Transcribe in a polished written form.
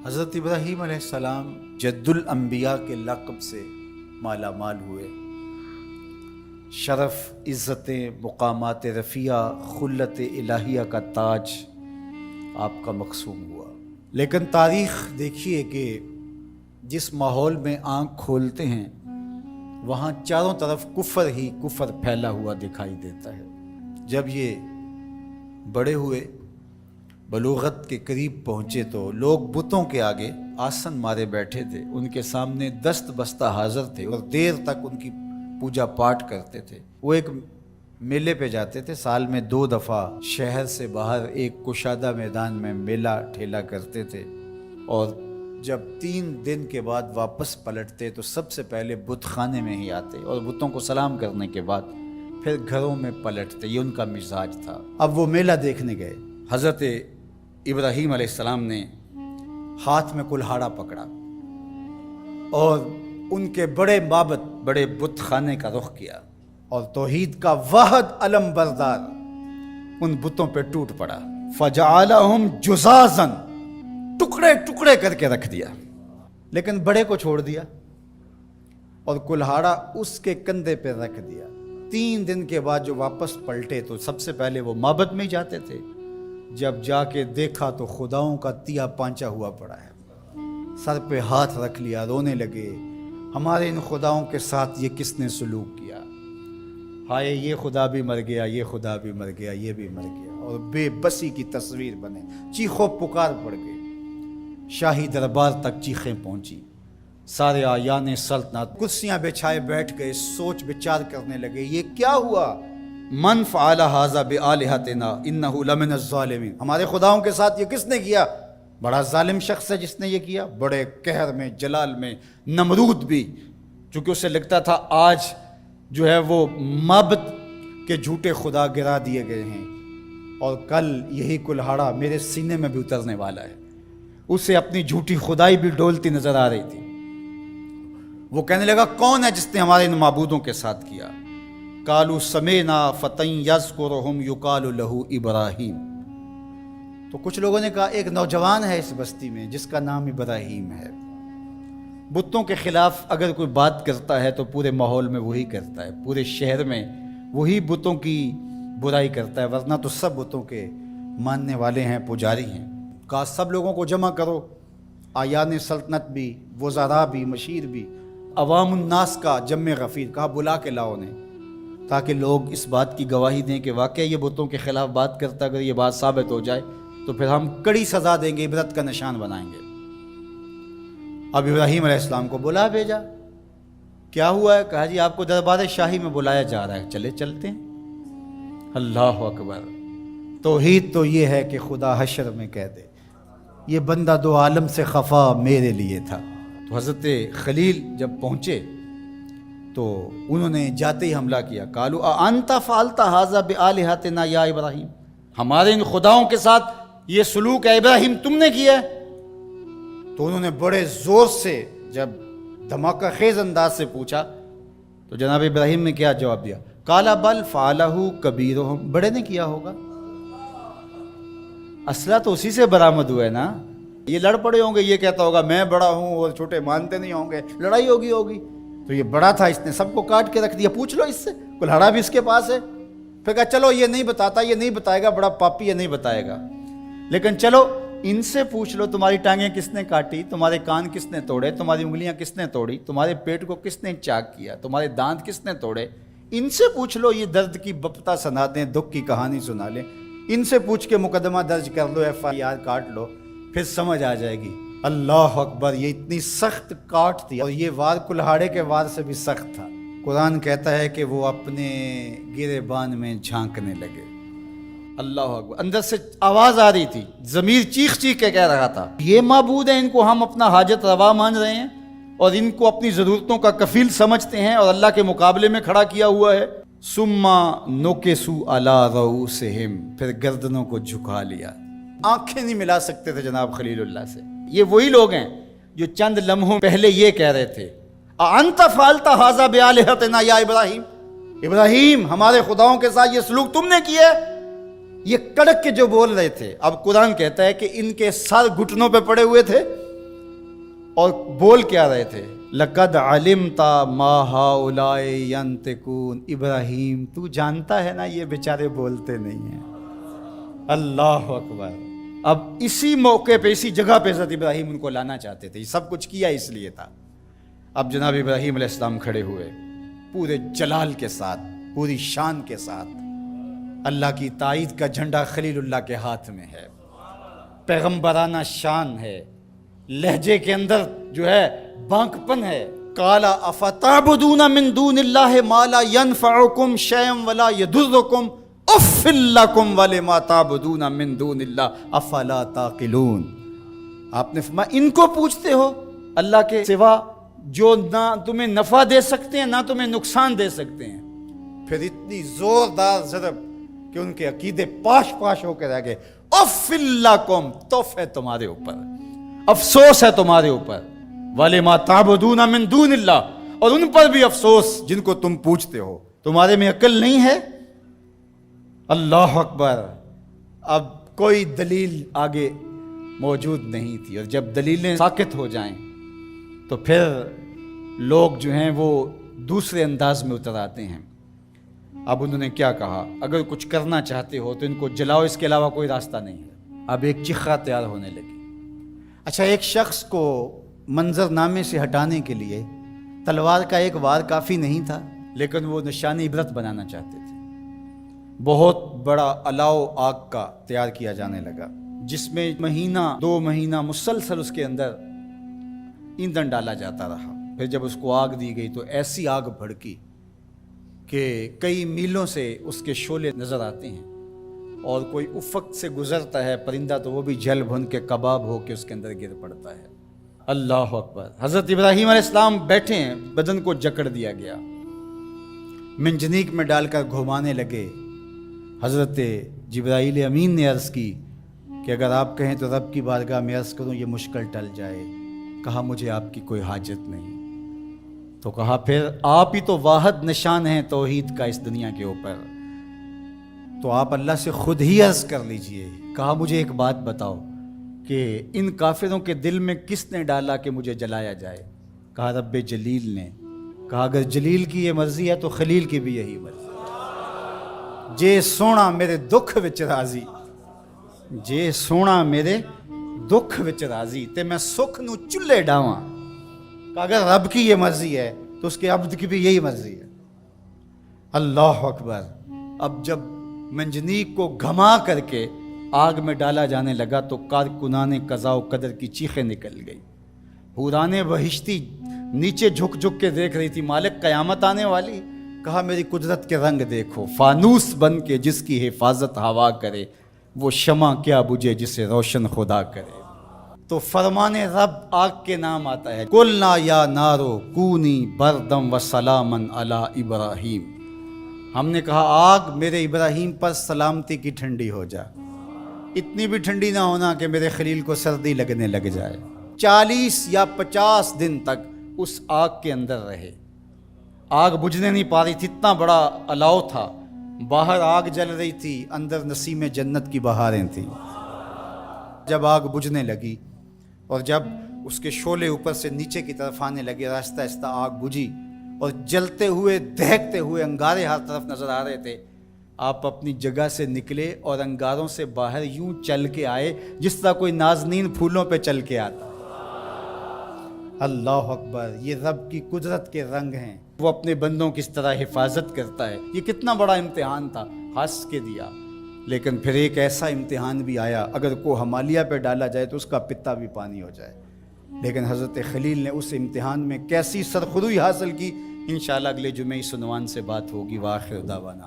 حضرت ابراہیم علیہ السلام جد الانبیاء کے لقب سے مالا مال ہوئے، شرف، عزتیں، مقامات رفیع، خلت الہیہ کا تاج آپ کا مقسوم ہوا۔ لیکن تاریخ دیکھیے کہ جس ماحول میں آنکھ کھولتے ہیں وہاں چاروں طرف کفر ہی کفر پھیلا ہوا دکھائی دیتا ہے۔ جب یہ بڑے ہوئے، بلوغت کے قریب پہنچے تو لوگ بتوں کے آگے آسن مارے بیٹھے تھے، ان کے سامنے دست بستہ حاضر تھے اور دیر تک ان کی پوجا پاٹ کرتے تھے۔ وہ ایک میلے پہ جاتے تھے، سال میں 2 دفعہ شہر سے باہر ایک کشادہ میدان میں میلہ ٹھیلا کرتے تھے، اور جب 3 دن کے بعد واپس پلٹتے تو سب سے پہلے بت خانے میں ہی آتے اور بتوں کو سلام کرنے کے بعد پھر گھروں میں پلٹتے۔ یہ ان کا مزاج تھا۔ اب وہ میلہ دیکھنے گئے، حضرت ابراہیم علیہ السلام نے ہاتھ میں کلہاڑا پکڑا اور ان کے بڑے معبد، بڑے بت خانے کا رخ کیا، اور توحید کا واحد علم بردار ان بتوں پہ ٹوٹ پڑا۔ فجعلہم جزازا، ٹکڑے ٹکڑے کر کے رکھ دیا، لیکن بڑے کو چھوڑ دیا اور کلہاڑا اس کے کندھے پہ رکھ دیا۔ 3 دن کے بعد جو واپس پلٹے تو سب سے پہلے وہ معبد میں ہی جاتے تھے، جب جا کے دیکھا تو خداؤں کا تیا پانچا ہوا پڑا ہے، سر پہ ہاتھ رکھ لیا، رونے لگے، ہمارے ان خداؤں کے ساتھ یہ کس نے سلوک کیا، ہائے یہ خدا بھی مر گیا، یہ خدا بھی مر گیا، یہ بھی مر گیا، اور بے بسی کی تصویر بنے، چیخو پکار پڑ گئی، شاہی دربار تک چیخیں پہنچی، سارے آیان سلطنت کرسیاں بچھائے بیٹھ گئے، سوچ بچار کرنے لگے یہ کیا ہوا۔ من فعل ھذا بآلہتنا انہ لمن الظالمین، ہمارے خداؤں کے ساتھ یہ کس نے کیا؟ بڑا ظالم شخص ہے جس نے یہ کیا، بڑے قہر میں، جلال میں۔ نمرود بھی، چونکہ اسے لگتا تھا آج جو ہے وہ معبد کے جھوٹے خدا گرا دیے گئے ہیں اور کل یہی کلہاڑا میرے سینے میں بھی اترنے والا ہے، اسے اپنی جھوٹی خدائی بھی ڈولتی نظر آ رہی تھی۔ وہ کہنے لگا کون ہے جس نے ہمارے ان معبودوں کے ساتھ کیا؟ قالوا سمعنا فتى يذكرهم يقال له ابراہیم۔ تو کچھ لوگوں نے کہا ایک نوجوان ہے اس بستی میں جس کا نام ابراہیم ہے۔ بتوں کے خلاف اگر کوئی بات کرتا ہے تو پورے ماحول میں وہی کرتا ہے، پورے شہر میں وہی بتوں کی برائی کرتا ہے، ورنہ تو سب بتوں کے ماننے والے ہیں، پجاری ہیں۔ کہا سب لوگوں کو جمع کرو، آیان سلطنت بھی، وزراء بھی، مشیر بھی، عوام الناس کا جمع غفیر، کہا بلا کے لاؤ انہیں، تاکہ لوگ اس بات کی گواہی دیں کہ واقعی یہ بتوں کے خلاف بات کرتا، اگر یہ بات ثابت ہو جائے تو پھر ہم کڑی سزا دیں گے، عبرت کا نشان بنائیں گے۔ اب ابراہیم علیہ السلام کو بلا بھیجا، کیا ہوا ہے؟ کہا جی آپ کو دربار شاہی میں بلایا جا رہا ہے، چلے چلتے ہیں۔ اللہ اکبر! توحید تو یہ ہے کہ خدا حشر میں کہہ دے یہ بندہ 2 عالم سے خفا میرے لیے تھا۔ تو حضرت خلیل جب پہنچے تو انہوں نے جاتے ہی حملہ کیا، قالوا اانت فعلت ھذا بآلہتنا یا ابراہیم، ہمارے ان خداؤں کے ساتھ یہ سلوک ہے ابراہیم تم نے کیا ہے؟ تو انہوں نے بڑے زور سے جب دھماکہ خیز انداز سے پوچھا تو جناب ابراہیم نے کیا جواب دیا؟ قال بل فعلہ کبیرہم، بڑے نے کیا ہوگا، اسلحہ تو اسی سے برآمد ہوا ہے نا، یہ لڑ پڑے ہوں گے، یہ کہتا ہوگا میں بڑا ہوں اور چھوٹے مانتے نہیں ہوں گے، لڑائی ہوگی، تو یہ بڑا تھا، اس نے سب کو کاٹ کے رکھ دیا، پوچھ لو اس سے، کلہاڑا بھی اس کے پاس ہے۔ پھر کہا چلو یہ نہیں بتاتا، یہ نہیں بتائے گا، بڑا پاپی یہ نہیں بتائے گا، لیکن چلو ان سے پوچھ لو تمہاری ٹانگیں کس نے کاٹی، تمہارے کان کس نے توڑے، تمہاری انگلیاں کس نے توڑی، تمہارے پیٹ کو کس نے چاک کیا، تمہارے دانت کس نے توڑے، ان سے پوچھ لو، یہ درد کی بپتا سنا دیں، دکھ کی کہانی سنا لیں، ان سے پوچھ کے مقدمہ درج کر لو، FIR کاٹ لو، پھر سمجھ آ جائے گی۔ اللہ اکبر! یہ اتنی سخت کاٹ تھی اور یہ وار کلہاڑے کے وار سے بھی سخت تھا۔ قرآن کہتا ہے کہ وہ اپنے گریبان میں جھانکنے لگے۔ اللہ اکبر! اندر سے آواز آ رہی تھی، ضمیر چیخ چیخ کے کہہ رہا تھا یہ معبود ہیں، ان کو ہم اپنا حاجت روا مان رہے ہیں اور ان کو اپنی ضرورتوں کا کفیل سمجھتے ہیں اور اللہ کے مقابلے میں کھڑا کیا ہوا ہے۔ ثم نکسوا علی رؤوسہم، پھر گردنوں کو جھکا لیا، آنکھیں نہیں ملا سکتے تھے جناب خلیل اللہ سے۔ یہ وہی لوگ ہیں جو چند لمحوں پہلے یہ کہہ رہے تھے انت فعلت ھذا بآلہتنا یا ابراہیم، ابراہیم ہمارے خداؤں کے ساتھ یہ سلوک تم نے کیا ہے، یہ کڑک کے جو بول رہے تھے۔ اب قرآن کہتا ہے کہ ان کے سر گھٹنوں پہ پڑے ہوئے تھے اور بول کیا رہے تھے؟ لقد علمت ما هؤلاء ينطقون، ابراہیم تو جانتا ہے نا یہ بیچارے بولتے نہیں ہیں۔ اللہ اکبر۔ اب اسی موقع پہ، اسی جگہ پہ حضرت ابراہیم ان کو لانا چاہتے تھے، یہ سب کچھ کیا اس لیے تھا۔ اب جناب ابراہیم علیہ السلام کھڑے ہوئے پورے جلال کے ساتھ، پوری شان کے ساتھ، اللہ کی تائید کا جھنڈا خلیل اللہ کے ہاتھ میں ہے، پیغمبرانہ شان ہے، لہجے کے اندر جو ہے بانک پن ہے۔ قال افتعبدون من دون اللہ ما لا ينفعکم شیئا ولا یضرکم اف لکم ولما تعبدون من دون اللہ افلا تعقلون۔ آپ نے فرمایا ان کو پوچھتے ہو اللہ کے سوا جو نہ تمہیں نفع دے سکتے ہیں نہ تمہیں نقصان دے سکتے ہیں۔ پھر اتنی زوردار ضرب کہ ان کے عقیدے پاش پاش ہو کے رہ گئے۔ اف لکم، توف ہے تمہارے اوپر، افسوس ہے تمہارے اوپر، وَلِمَا تَعْبُدُونَ مِن دُونِ اللَّهِ، اور ان پر بھی افسوس جن کو تم پوچھتے ہو، تمہارے میں عقل نہیں ہے۔ اللہ اکبر۔ اب کوئی دلیل آگے موجود نہیں تھی، اور جب دلیلیں ساکت ہو جائیں تو پھر لوگ جو ہیں وہ دوسرے انداز میں اتر آتے ہیں۔ اب انہوں نے کیا کہا؟ اگر کچھ کرنا چاہتے ہو تو ان کو جلاؤ، اس کے علاوہ کوئی راستہ نہیں ہے۔ اب ایک چخا تیار ہونے لگی۔ اچھا، ایک شخص کو منظر نامے سے ہٹانے کے لیے تلوار کا ایک وار کافی نہیں تھا، لیکن وہ نشانی عبرت بنانا چاہتے تھے۔ بہت بڑا الاؤ آگ کا تیار کیا جانے لگا، جس میں مہینہ 2 مہینہ مسلسل اس کے اندر ایندھن ڈالا جاتا رہا۔ پھر جب اس کو آگ دی گئی تو ایسی آگ بھڑکی کہ کئی میلوں سے اس کے شعلے نظر آتے ہیں، اور کوئی افق سے گزرتا ہے پرندہ تو وہ بھی جل بھن کے کباب ہو کے اس کے اندر گر پڑتا ہے۔ اللہ اکبر۔ حضرت ابراہیم علیہ السلام بیٹھے ہیں، بدن کو جکڑ دیا گیا، منجنیق میں ڈال کر گھمانے لگے۔ حضرت جبرائیل امین نے عرض کی کہ اگر آپ کہیں تو رب کی بارگاہ میں عرض کروں یہ مشکل ٹل جائے۔ کہا مجھے آپ کی کوئی حاجت نہیں۔ تو کہا پھر آپ ہی تو واحد نشان ہیں توحید کا اس دنیا کے اوپر، تو آپ اللہ سے خود ہی عرض کر لیجئے۔ کہا مجھے ایک بات بتاؤ کہ ان کافروں کے دل میں کس نے ڈالا کہ مجھے جلایا جائے؟ کہا رب جلیل نے۔ کہا اگر جلیل کی یہ مرضی ہے تو خلیل کی بھی یہی مرضی ہے۔ جے سونا میرے دکھ وچ راضی، جے سونا میرے دکھ وچ راضی تے میں سکھ نو چلے ڈاواں۔ کہ اگر رب کی یہ مرضی ہے تو اس کے عبد کی بھی یہی مرضی ہے۔ اللہ اکبر۔ اب جب منجنیق کو گھما کر کے آگ میں ڈالا جانے لگا تو کارکنان قضاء و قدر کی چیخیں نکل گئی۔ حوران بہشتی نیچے جھک جھک کے دیکھ رہی تھی، مالک قیامت آنے والی۔ کہا میری قدرت کے رنگ دیکھو، فانوس بن کے جس کی حفاظت ہوا کرے، وہ شمع کیا بجھے جسے روشن خدا کرے۔ تو فرمان رب آگ کے نام آتا ہے، قلنا یا نارو کونی بردم و سلامن علی ابراہیم۔ ہم نے کہا آگ میرے ابراہیم پر سلامتی کی ٹھنڈی ہو جا، اتنی بھی ٹھنڈی نہ ہونا کہ میرے خلیل کو سردی لگنے لگ جائے۔ 40 یا 50 دن تک اس آگ کے اندر رہے، آگ بجھنے نہیں پا رہی تھی، اتنا بڑا الاؤ تھا، باہر آگ جل رہی تھی، اندر نسیم جنت کی بہاریں تھیں۔ جب آگ بجھنے لگی اور جب اس کے شعلے اوپر سے نیچے کی طرف آنے لگے، آہستہ آہستہ آگ بجھی اور جلتے ہوئے دہکتے ہوئے انگارے ہر طرف نظر آ رہے تھے۔ آپ اپنی جگہ سے نکلے اور انگاروں سے باہر یوں چل کے آئے جس طرح کوئی نازنین پھولوں پہ چل کے آتا۔ اللہ اکبر۔ یہ رب کی قدرت کے رنگ ہیں، وہ اپنے بندوں کی کس طرح حفاظت کرتا ہے۔ یہ کتنا بڑا امتحان تھا، ہنس کے دیا۔ لیکن پھر ایک ایسا امتحان بھی آیا، اگر کو ہمالیہ پہ ڈالا جائے تو اس کا پتا بھی پانی ہو جائے۔ لیکن حضرت خلیل نے اس امتحان میں کیسی سرخروئی حاصل کی، انشاءاللہ اگلے جمعے اس عنوان سے بات ہوگی۔ وآخر دعوانا